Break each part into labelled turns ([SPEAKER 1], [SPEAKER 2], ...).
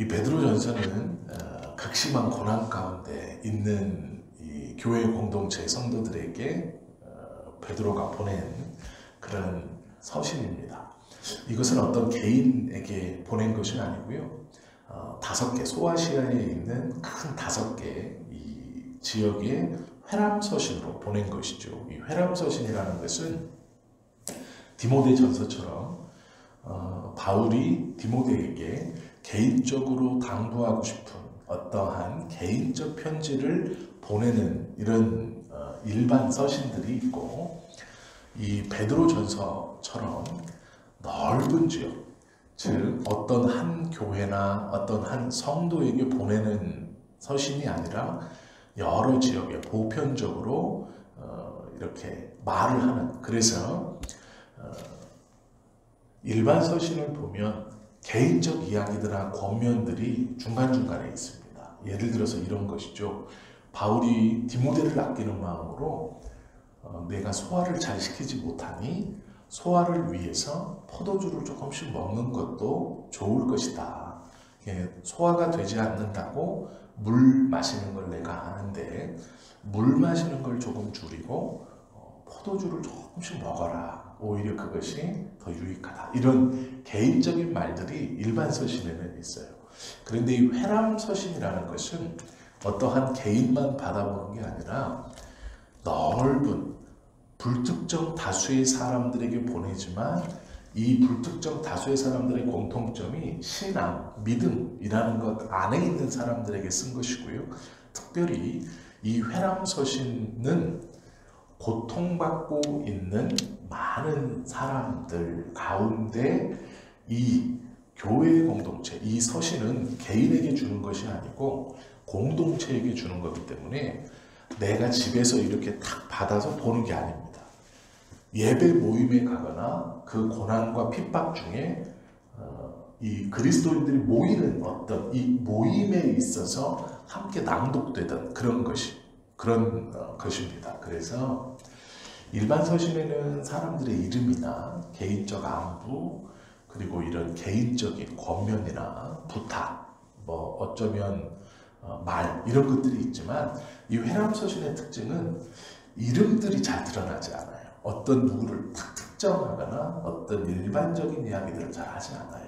[SPEAKER 1] 이 베드로전서는 극심한 고난 가운데 있는 이 교회 공동체 성도들에게 베드로가 보낸 그런 서신입니다. 이것은 어떤 개인에게 보낸 것이 아니고요. 5개, 소아시아에 있는 큰 5개 이 지역의 회람서신으로 보낸 것이죠. 이 회람서신이라는 것은 디모데 전서처럼 바울이 디모데에게 개인적으로 당부하고 싶은 어떠한 개인적 편지를 보내는 이런 일반 서신들이 있고, 이 베드로 전서처럼 넓은 지역, 즉 어떤 한 교회나 어떤 한 성도에게 보내는 서신이 아니라 여러 지역에 보편적으로 이렇게 말을 하는, 그래서 일반 서신을 보면 개인적 이야기들과 권면들이 중간중간에 있습니다. 예를 들어서 이런 것이죠. 바울이 디모데를 아끼는 마음으로 내가 소화를 잘 시키지 못하니 소화를 위해서 포도주를 조금씩 먹는 것도 좋을 것이다. 소화가 되지 않는다고 물 마시는 걸 내가 아는데 물 마시는 걸 조금 줄이고 포도주를 조금씩 먹어라. 오히려 그것이 더 유익하다. 이런 개인적인 말들이 일반 서신에는 있어요. 그런데 이 회람 서신이라는 것은 어떠한 개인만 받아보는 게 아니라 넓은 불특정 다수의 사람들에게 보내지만 이 불특정 다수의 사람들의 공통점이 신앙, 믿음이라는 것 안에 있는 사람들에게 쓴 것이고요. 특별히 이 회람 서신은 고통받고 있는 많은 사람들 가운데 이 교회의 공동체, 이 서신은 개인에게 주는 것이 아니고 공동체에게 주는 거기 때문에 내가 집에서 이렇게 탁 받아서 보는 게 아닙니다. 예배 모임에 가거나 그 고난과 핍박 중에 이 그리스도인들이 모이는 어떤 이 모임에 있어서 함께 낭독되던 그런 것입니다. 그래서 일반 서신에는 사람들의 이름이나 개인적 안부, 그리고 이런 개인적인 권면이나 부탁, 뭐 어쩌면 말, 이런 것들이 있지만 이 회람 서신의 특징은 이름들이 잘 드러나지 않아요. 어떤 누구를 딱 특정하거나 어떤 일반적인 이야기들을 잘 하지 않아요.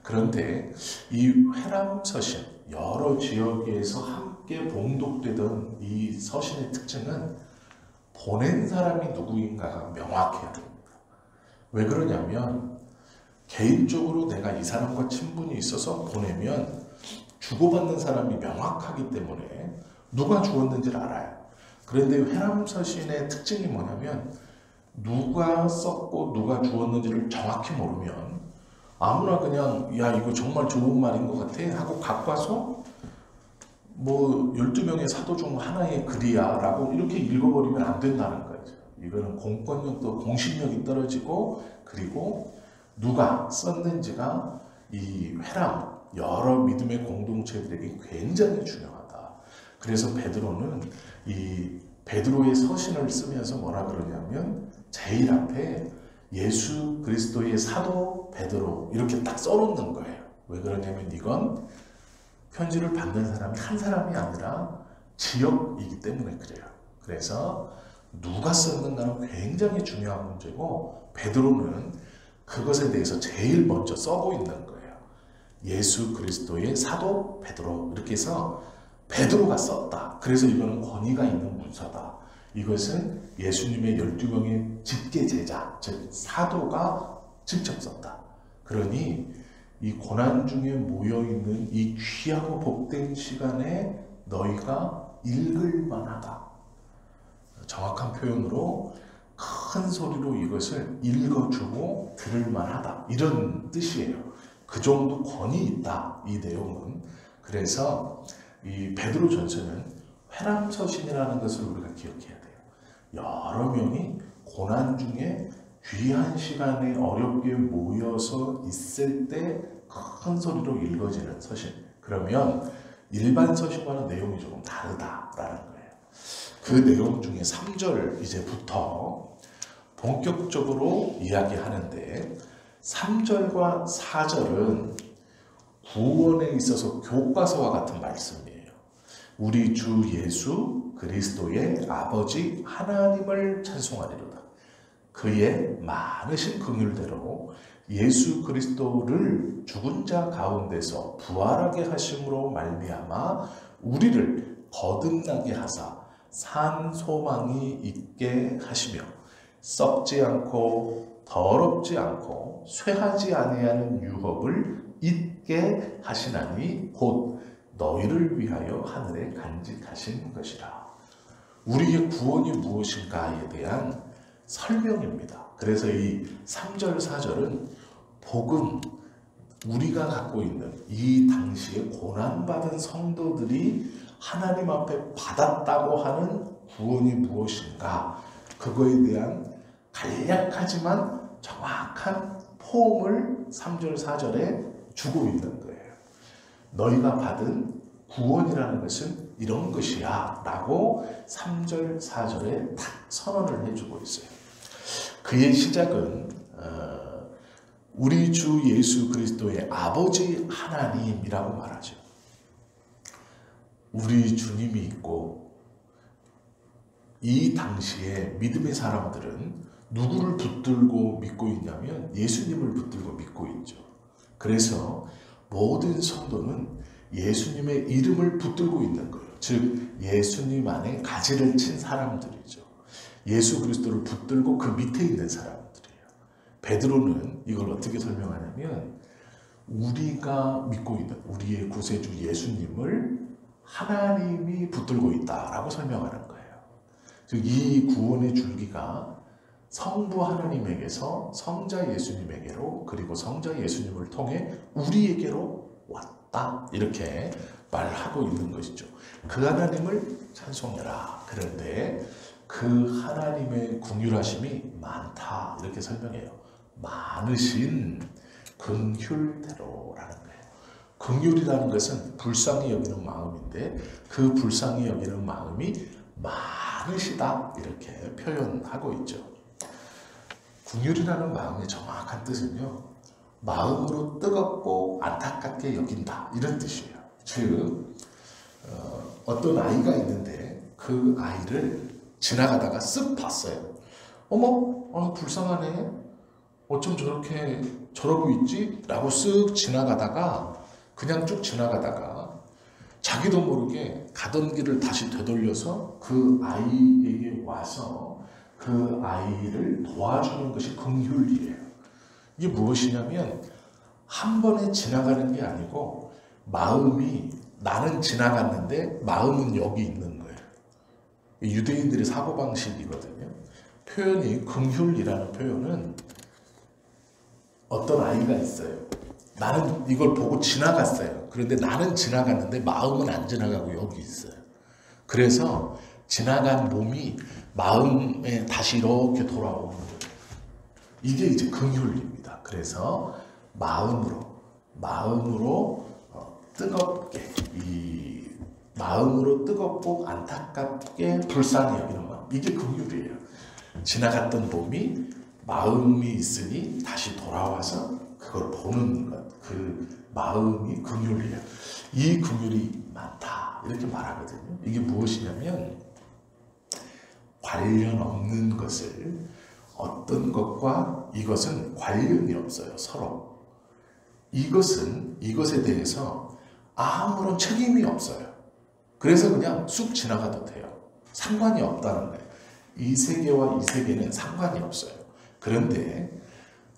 [SPEAKER 1] 그런데 이 회람 서신, 여러 지역에서 함께 봉독되던 이 서신의 특징은 보낸 사람이 누구인가가 명확해야 됩니다. 왜 그러냐면 개인적으로 내가 이 사람과 친분이 있어서 보내면 주고받는 사람이 명확하기 때문에 누가 주었는지를 알아요. 그런데 회람 서신의 특징이 뭐냐면 누가 썼고 누가 주었는지를 정확히 모르면 아무나 그냥 야 이거 정말 좋은 말인 것 같아 하고 갖고 와서 뭐 12명의 사도 중 하나의 글이야 라고 이렇게 읽어버리면 안 된다는 거죠. 이거는 공권력도 공신력이 떨어지고, 그리고 누가 썼는지가 이 회람, 여러 믿음의 공동체들에게 굉장히 중요하다. 그래서 베드로는 이 베드로의 서신을 쓰면서 뭐라 그러냐면 제일 앞에 예수 그리스도의 사도 베드로 이렇게 딱 써놓는 거예요. 왜 그러냐면 이건 편지를 받는 사람이 한 사람이 아니라 지역이기 때문에 그래요. 그래서 누가 썼는가는 굉장히 중요한 문제고, 베드로는 그것에 대해서 제일 먼저 써고 있는 거예요. 예수 그리스도의 사도 베드로, 이렇게 해서 베드로가 썼다. 그래서 이거는 권위가 있는 문서다. 이것은 예수님의 12명의 직계 제자, 즉 사도가 직접 썼다. 그러니 이 고난 중에 모여있는 이 귀하고 복된 시간에 너희가 읽을 만하다. 정확한 표현으로 큰 소리로 이것을 읽어주고 들을 만하다. 이런 뜻이에요. 그 정도 권위 있다. 이 내용은. 그래서 이 베드로 전서는 회람서신이라는 것을 우리가 기억해야 돼요. 여러 명이 고난 중에 귀한 시간에 어렵게 모여서 있을 때 큰 소리로 읽어지는 서신. 그러면 일반 서신과는 내용이 조금 다르다라는 거예요. 그 내용 중에 3절 이제부터 본격적으로 이야기하는데, 3절과 4절은 구원에 있어서 교과서와 같은 말씀이에요. 우리 주 예수 그리스도의 아버지 하나님을 찬송하리로다. 그의 많으신 긍휼대로 예수 그리스도를 죽은 자 가운데서 부활하게 하심으로 말미암아 우리를 거듭나게 하사 산 소망이 있게 하시며 썩지 않고 더럽지 않고 쇠하지 아니하는 유업을 잊게 하시나니 곧 너희를 위하여 하늘에 간직하신 것이라. 우리의 구원이 무엇인가에 대한 설명입니다. 그래서 이 3절 4절은 복음, 우리가 갖고 있는 이 당시에 고난받은 성도들이 하나님 앞에 받았다고 하는 구원이 무엇인가, 그거에 대한 간략하지만 정확한 포옹을 3절 4절에 주고 있는 거예요. 너희가 받은 구원이라는 것은 이런 것이야 라고 3절 4절에 딱 선언을 해주고 있어요. 그의 시작은 우리 주 예수 그리스도의 아버지 하나님이라고 말하죠. 우리 주님이 있고 이 당시에 믿음의 사람들은 누구를 붙들고 믿고 있냐면 예수님을 붙들고 믿고 있죠. 그래서 모든 성도는 예수님의 이름을 붙들고 있는 거예요. 즉 예수님 안에 가지를 친 사람들이죠. 예수 그리스도를 붙들고 그 밑에 있는 사람들이에요. 베드로는 이걸 어떻게 설명하냐면 우리가 믿고 있는 우리의 구세주 예수님을 하나님이 붙들고 있다라고 설명하는 거예요. 즉 이 구원의 줄기가 성부 하나님에게서 성자 예수님에게로 그리고 성자 예수님을 통해 우리에게로 왔다, 이렇게 말하고 있는 것이죠. 그 하나님을 찬송해라. 그런데 그 하나님의 긍휼하심이 많다, 이렇게 설명해요. 많으신 긍휼대로라는 거예요. 긍휼이라는 것은 불쌍히 여기는 마음인데 그 불쌍히 여기는 마음이 많으시다, 이렇게 표현하고 있죠. 긍휼이라는 마음의 정확한 뜻은요, 마음으로 뜨겁고 안타깝게 여긴다, 이런 뜻이에요. 즉 어떤 아이가 있는데 그 아이를 지나가다가 쓱 봤어요. 어머, 불쌍하네. 어쩜 저렇게 저러고 있지? 라고 쓱 지나가다가 그냥 쭉 지나가다가 자기도 모르게 가던 길을 다시 되돌려서 그 아이에게 와서 그 아이를 도와주는 것이 긍휼이에요. 이게 무엇이냐면 한 번에 지나가는 게 아니고 마음이, 나는 지나갔는데 마음은 여기 있는 거예요. 유대인들의 사고방식이거든요. 표현이 긍휼이라는 표현은 어떤 아이가 있어요. 나는 이걸 보고 지나갔어요. 그런데 나는 지나갔는데 마음은 안 지나가고 여기 있어요. 그래서 지나간 몸이 마음에 다시 이렇게 돌아오는 거예요. 이게 이제 긍휼입니다. 그래서 마음으로 뜨겁게, 이 마음으로 뜨겁고 안타깝게 불쌍히 여기는 마음, 이게 긍휼이에요. 지나갔던 몸이 마음이 있으니 다시 돌아와서 그걸 보는 것, 그 마음이 긍휼이에요. 이 긍휼이 많다, 이렇게 말하거든요. 이게 무엇이냐면 관련 없는 것을, 어떤 것과 이것은 관련이 없어요. 서로 이것에 대해서 아무런 책임이 없어요. 그래서 그냥 쑥 지나가도 돼요. 상관이 없다는 거예요. 이 세계와 이 세계는 상관이 없어요. 그런데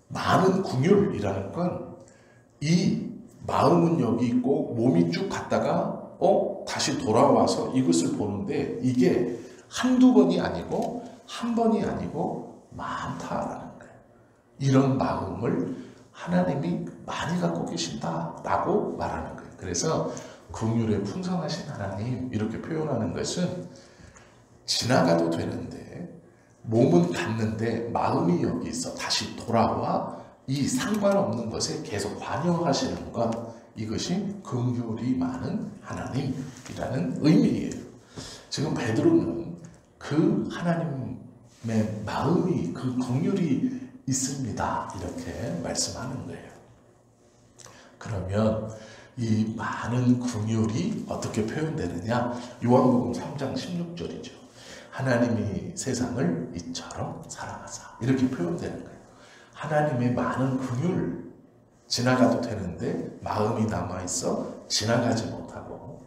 [SPEAKER 1] 많은 긍휼이라는 건 이 마음은 여기 있고 몸이 쭉 갔다가 다시 돌아와서 이것을 보는데 이게 한두 번이 아니고 한 번이 아니고 많다라는 거예요. 이런 마음을 하나님이 많이 갖고 계신다라고 말하는 거예요. 그래서 긍휼에 풍성하신 하나님, 이렇게 표현하는 것은 지나가도 되는데 몸은 갔는데 마음이 여기 있어 다시 돌아와 이 상관없는 것에 계속 관여하시는 것, 이것이 긍휼이 많은 하나님이라는 의미예요. 지금 베드로는 그 하나님의 마음이, 그 긍휼이 있습니다, 이렇게 말씀하는 거예요. 그러면 이 많은 긍휼이 어떻게 표현되느냐? 요한복음 3장 16절이죠. 하나님이 세상을 이처럼 사랑하사, 이렇게 표현되는 거예요. 하나님의 많은 긍휼, 지나가도 되는데 마음이 남아있어 지나가지 못하고,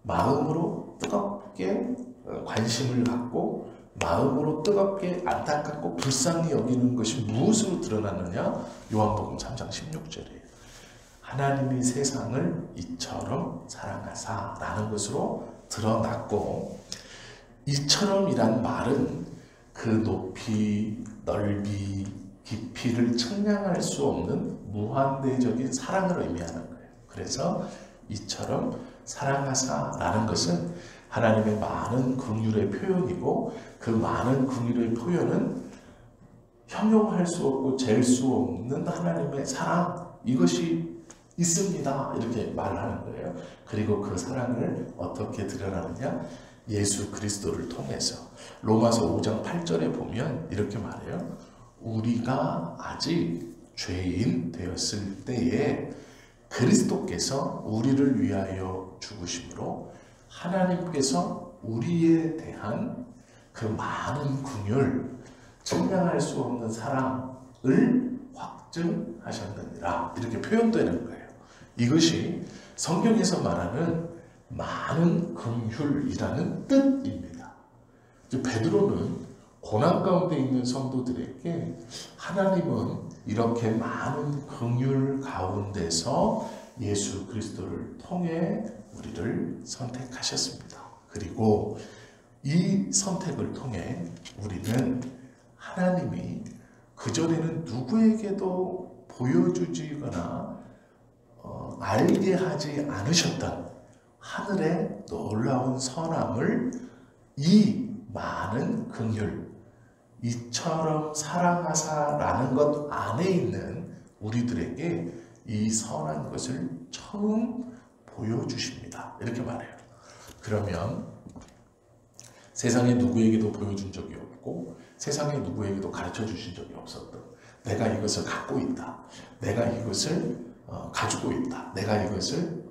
[SPEAKER 1] 마음으로 뜨겁게 관심을 갖고 마음으로 뜨겁게 안타깝고 불쌍히 여기는 것이 무엇으로 드러나느냐? 요한복음 3장 16절이에요. 하나님이 세상을 이처럼 사랑하사 라는 것으로 드러났고, 이처럼이란 말은 그 높이, 넓이, 깊이를 측량할 수 없는 무한대적인 사랑을 의미하는 거예요. 그래서 이처럼 사랑하사 라는 것은 하나님의 많은 긍휼의 표현이고, 그 많은 긍휼의 표현은 형용할 수 없고 잴 수 없는 하나님의 사랑, 이것이 있습니다, 이렇게 말하는 거예요. 그리고 그 사랑을 어떻게 드러나느냐? 예수 그리스도를 통해서. 로마서 5장 8절에 보면 이렇게 말해요. 우리가 아직 죄인 되었을 때에 그리스도께서 우리를 위하여 죽으심으로 하나님께서 우리에 대한 그 많은 긍휼, 측량할 수 없는 사랑을 확증하셨느니라, 이렇게 표현되는 거예요. 이것이 성경에서 말하는 많은 긍휼이라는 뜻입니다. 베드로는 고난 가운데 있는 성도들에게 하나님은 이렇게 많은 긍휼 가운데서 예수 그리스도를 통해 우리를 선택하셨습니다. 그리고 이 선택을 통해 우리는 하나님이 그전에는 누구에게도 보여주지거나 알게 하지 않으셨던 하늘의 놀라운 선함을, 이 많은 긍휼, 이처럼 사랑하사라는 것 안에 있는 우리들에게 이 선한 것을 처음 보여주십니다, 이렇게 말해요. 그러면 세상에 누구에게도 보여준 적이 없고 세상에 누구에게도 가르쳐 주신 적이 없었던, 내가 이것을 갖고 있다, 내가 이것을 가지고 있다, 내가 이것을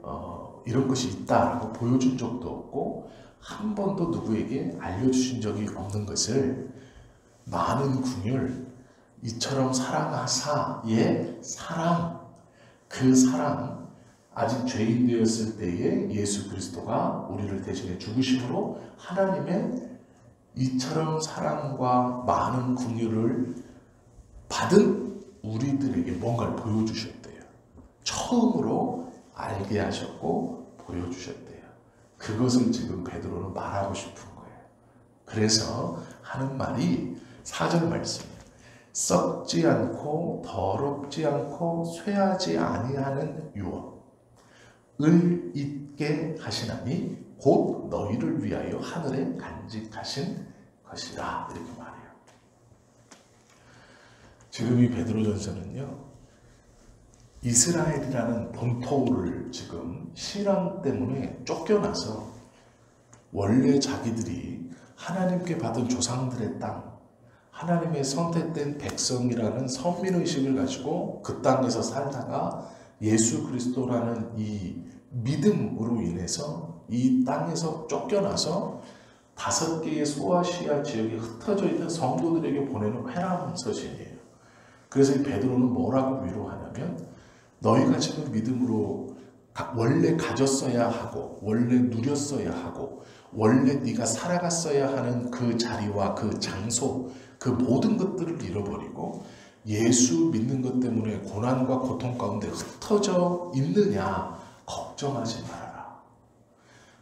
[SPEAKER 1] 이런 것이 있다라고 보여준 적도 없고 한 번도 누구에게 알려주신 적이 없는 것을 많은 긍휼, 이처럼 사랑하사의 사랑, 그 사랑, 아직 죄인 되었을 때에 예수 그리스도가 우리를 대신해 죽으심으로 하나님의 이처럼 사랑과 많은 긍휼을 받은 우리들에게 뭔가를 보여주셨대요. 처음으로 알게 하셨고 보여주셨대요. 그것을 지금 베드로는 말하고 싶은 거예요. 그래서 하는 말이 4절 말씀, 썩지 않고 더럽지 않고 쇠하지 아니하는 유업을 잊게 하시나니 곧 너희를 위하여 하늘에 간직하신 것이라, 이렇게 말해요. 지금 이 베드로전서는요, 이스라엘이라는 본토를 지금 신앙 때문에 쫓겨나서 원래 자기들이 하나님께 받은 조상들의 땅, 하나님의 선택된 백성이라는 선민의식을 가지고 그 땅에서 살다가 예수 그리스도라는 이 믿음으로 인해서 이 땅에서 쫓겨나서 5개의 소아시아 지역에 흩어져 있는 성도들에게 보내는 회람 서신이에요. 그래서 이 베드로는 뭐라고 위로하냐면, 너희가 지금 믿음으로 원래 가졌어야 하고 원래 누렸어야 하고 원래 네가 살아갔어야 하는 그 자리와 그 장소, 그 모든 것들을 잃어버리고 예수 믿는 것 때문에 고난과 고통 가운데 흩어져 있느냐, 걱정하지 말아라.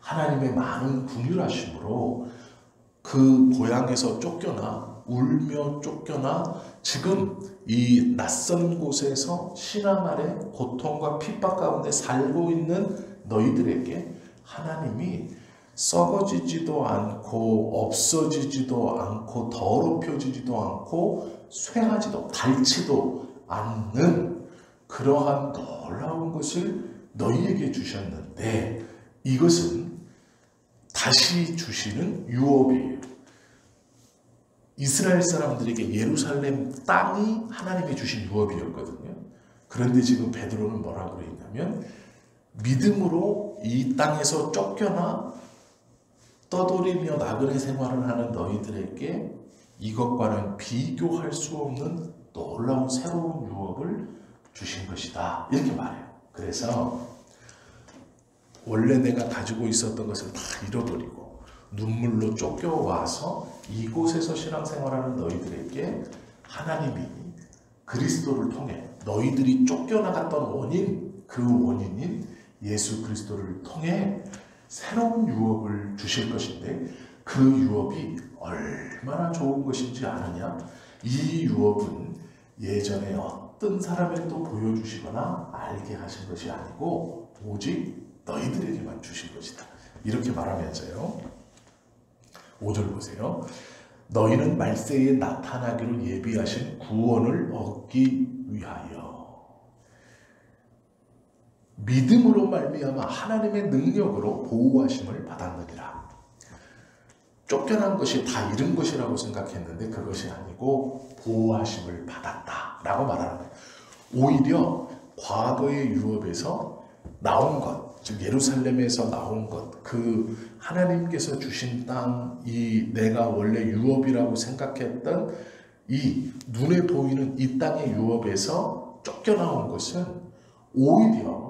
[SPEAKER 1] 하나님의 많은 긍휼하심으로 그 고향에서 쫓겨나 울며 쫓겨나 지금 이 낯선 곳에서 신앙 아래 고통과 핍박 가운데 살고 있는 너희들에게 하나님이 썩어지지도 않고 없어지지도 않고 더럽혀지지도 않고 쇠하지도 닳지도 않는 그러한 놀라운 것을 너희에게 주셨는데, 이것은 다시 주시는 유업이에요. 이스라엘 사람들에게 예루살렘 땅이 하나님이 주신 유업이었거든요. 그런데 지금 베드로는 뭐라고 그랬냐면, 믿음으로 이 땅에서 쫓겨나 떠돌이며 나그네 생활을 하는 너희들에게 이것과는 비교할 수 없는 놀라운 새로운 유업을 주신 것이다. 이렇게 말해요. 그래서 원래 내가 가지고 있었던 것을 다 잃어버리고 눈물로 쫓겨와서 이곳에서 신앙생활하는 너희들에게 하나님이 그리스도를 통해 너희들이 쫓겨나갔던 원인, 그 원인인 예수 그리스도를 통해 새로운 유업을 주실 것인데 그 유업이 얼마나 좋은 것인지 아느냐? 이 유업은 예전에 어떤 사람에게도 보여주시거나 알게 하신 것이 아니고 오직 너희들에게만 주신 것이다. 이렇게 말하면서요. 5절 보세요. 너희는 말세에 나타나기로 예비하신 구원을 얻기 위하여 믿음으로 말미암아 하나님의 능력으로 보호하심을 받았느니라. 쫓겨난 것이 다 잃은 것이라고 생각했는데 그것이 아니고 보호하심을 받았다라고 말하는 거예요. 오히려 과거의 유업에서 나온 것, 즉 예루살렘에서 나온 것, 그 하나님께서 주신 땅, 이 내가 원래 유업이라고 생각했던 이 눈에 보이는 이 땅의 유업에서 쫓겨나온 것은 오히려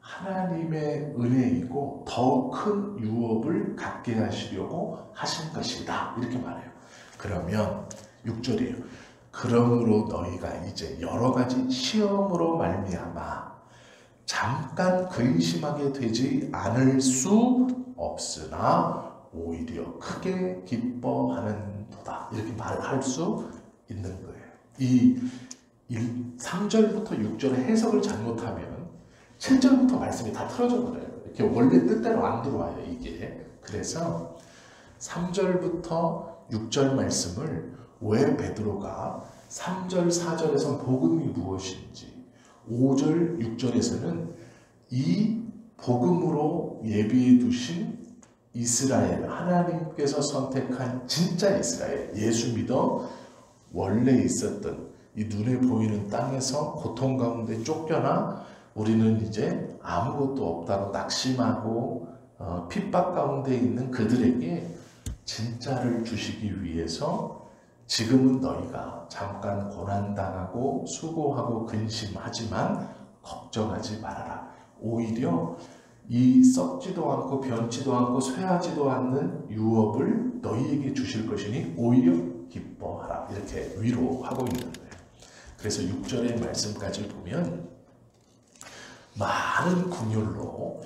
[SPEAKER 1] 하나님의 은혜이고 더 큰 유업을 갖게 하시려고 하신 것이다. 이렇게 말해요. 그러면 6절이에요. 그러므로 너희가 이제 여러 가지 시험으로 말미암아 잠깐 근심하게 되지 않을 수 없으나 오히려 크게 기뻐하는 도다. 이렇게 말할 수 있는 거예요. 이 3절부터 6절의 해석을 잘못하면 7절부터 말씀이 다 틀어져 버려요. 이렇게 원래 뜻대로 안 들어와요, 이게. 그래서 3절부터 6절 말씀을 왜 베드로가 3절, 4절에서 복음이 무엇인지 5절, 6절에서는 이 복음으로 예비해 두신 이스라엘, 하나님께서 선택한 진짜 이스라엘, 예수 믿어 원래 있었던 이 눈에 보이는 땅에서 고통 가운데 쫓겨나 우리는 이제 아무것도 없다고 낙심하고 핍박 가운데 있는 그들에게 진짜를 주시기 위해서 지금은 너희가 잠깐 고난당하고 수고하고 근심하지만 걱정하지 말아라. 오히려 이 썩지도 않고 변치도 않고 쇠하지도 않는 유업을 너희에게 주실 것이니 오히려 기뻐하라. 이렇게 위로하고 있는 거예요. 그래서 6절의 말씀까지 보면 많은 긍휼로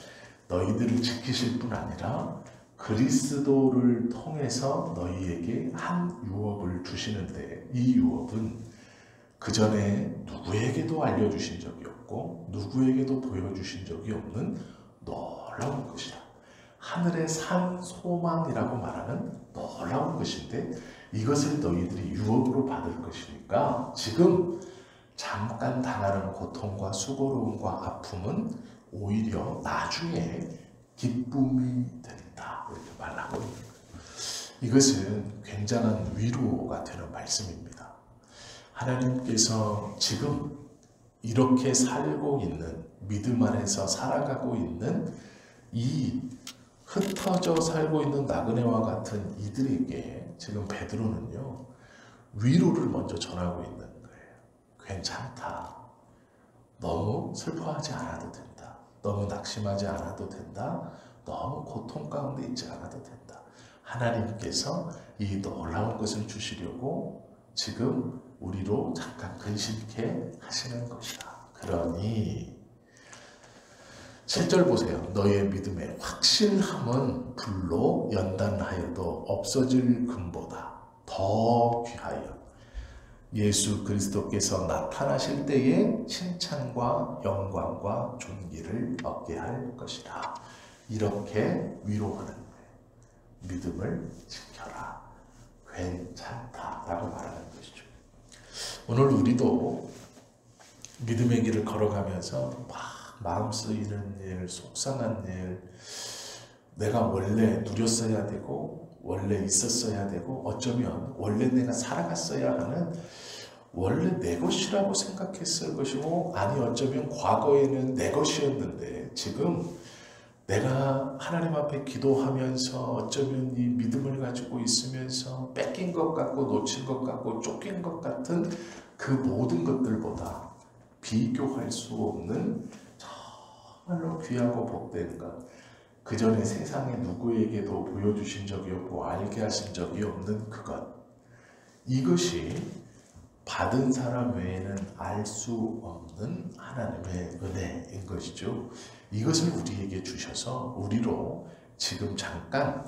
[SPEAKER 1] 너희들을 지키실 뿐 아니라 그리스도를 통해서 너희에게 한 유업을 주시는데 이 유업은 그 전에 누구에게도 알려주신 적이 없고 누구에게도 보여주신 적이 없는 놀라운 것이다. 하늘의 산 소망이라고 말하는 놀라운 것인데 이것을 너희들이 유업으로 받을 것이니까 지금 잠깐 당하는 고통과 수고로움과 아픔은 오히려 나중에 기쁨이 된다. 이렇게 말하고 있는 거예요. 이것은 굉장한 위로가 되는 말씀입니다. 하나님께서 지금 이렇게 살고 있는, 믿음 안에서 살아가고 있는 이 흩어져 살고 있는 나그네와 같은 이들에게 지금 베드로는요, 위로를 먼저 전하고 있는 거예요. 괜찮다. 너무 슬퍼하지 않아도 된다. 너무 낙심하지 않아도 된다. 너무 고통 가운데 있지 않아도 된다. 하나님께서 이 놀라운 것을 주시려고 지금 우리로 잠깐 근심케 하시는 것이다. 그러니 7절 보세요. 너희의 믿음의 확실함은 불로 연단하여도 없어질 금보다 더 귀하여 예수 그리스도께서 나타나실 때에 칭찬과 영광과 존귀를 얻게 할 것이다. 이렇게 위로하는 거예요. 믿음을 지켜라. 괜찮다라고 말하는 것이죠. 오늘 우리도 믿음의 길을 걸어가면서 막 마음 쓰이는 일, 속상한 일, 내가 원래 누렸어야 되고 원래 있었어야 되고 어쩌면 원래 내가 살아갔어야 하는 원래 내 것이라고 생각했을 것이고, 아니 어쩌면 과거에는 내 것이었는데 지금 내가 하나님 앞에 기도하면서 어쩌면 이 믿음을 가지고 있으면서 뺏긴 것 같고 놓친 것 같고 쫓긴 것 같은 그 모든 것들보다 비교할 수 없는 정말로 귀하고 복된 것, 그 전에 세상에 누구에게도 보여주신 적이 없고 알게 하신 적이 없는 그것, 이것이 받은 사람 외에는 알 수 없는 하나님의 은혜인 것이죠. 이것을 우리에게 주셔서 우리로 지금 잠깐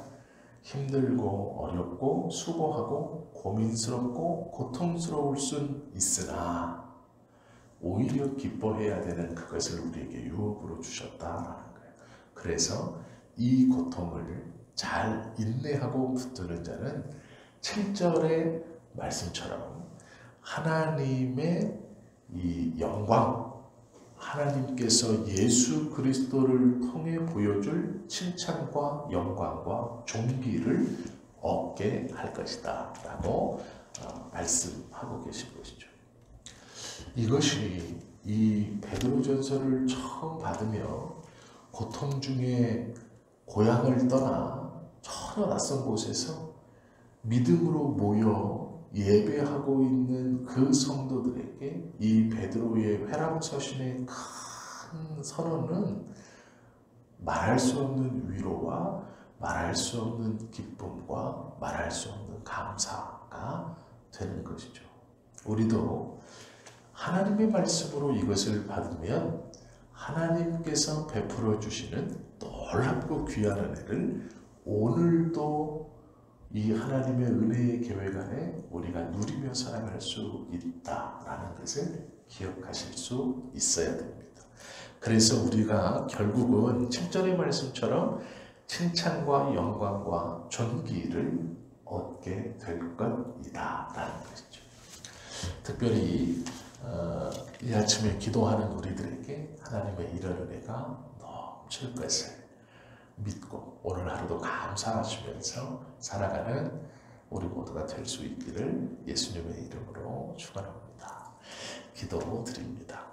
[SPEAKER 1] 힘들고 어렵고 수고하고 고민스럽고 고통스러울 순 있으나 오히려 기뻐해야 되는 그것을 우리에게 유업으로 주셨다라는 거예요. 그래서 이 고통을 잘 인내하고 붙드는 자는 7절의 말씀처럼 하나님의 이 영광, 하나님께서 예수 그리스도를 통해 보여줄 칭찬과 영광과 존귀를 얻게 할 것이다 라고 말씀하고 계신 것이죠. 이것이 이 베드로전서를 처음 받으며 고통 중에 고향을 떠나 전혀 낯선 곳에서 믿음으로 모여 예배하고 있는 그 성도들에게 이 베드로의 회람서신의 큰 선언은 말할 수 없는 위로와 말할 수 없는 기쁨과 말할 수 없는 감사가 되는 것이죠. 우리도 하나님의 말씀으로 이것을 받으면 하나님께서 베풀어 주시는 놀랍고 귀한 은혜를 오늘도 이 하나님의 은혜의 계획 안에 우리가 누리며 살아갈 수 있다라는 것을 기억하실 수 있어야 됩니다. 그래서 우리가 결국은 7절의 말씀처럼 칭찬과 영광과 존귀를 얻게 될 것이다 라는 것이죠. 특별히 이 아침에 기도하는 우리들에게 하나님의 이런 은혜가 넘칠 것을 믿고 오늘 하루도 감사하시면서 살아가는 우리 모두가 될 수 있기를 예수님의 이름으로 축원합니다. 기도드립니다.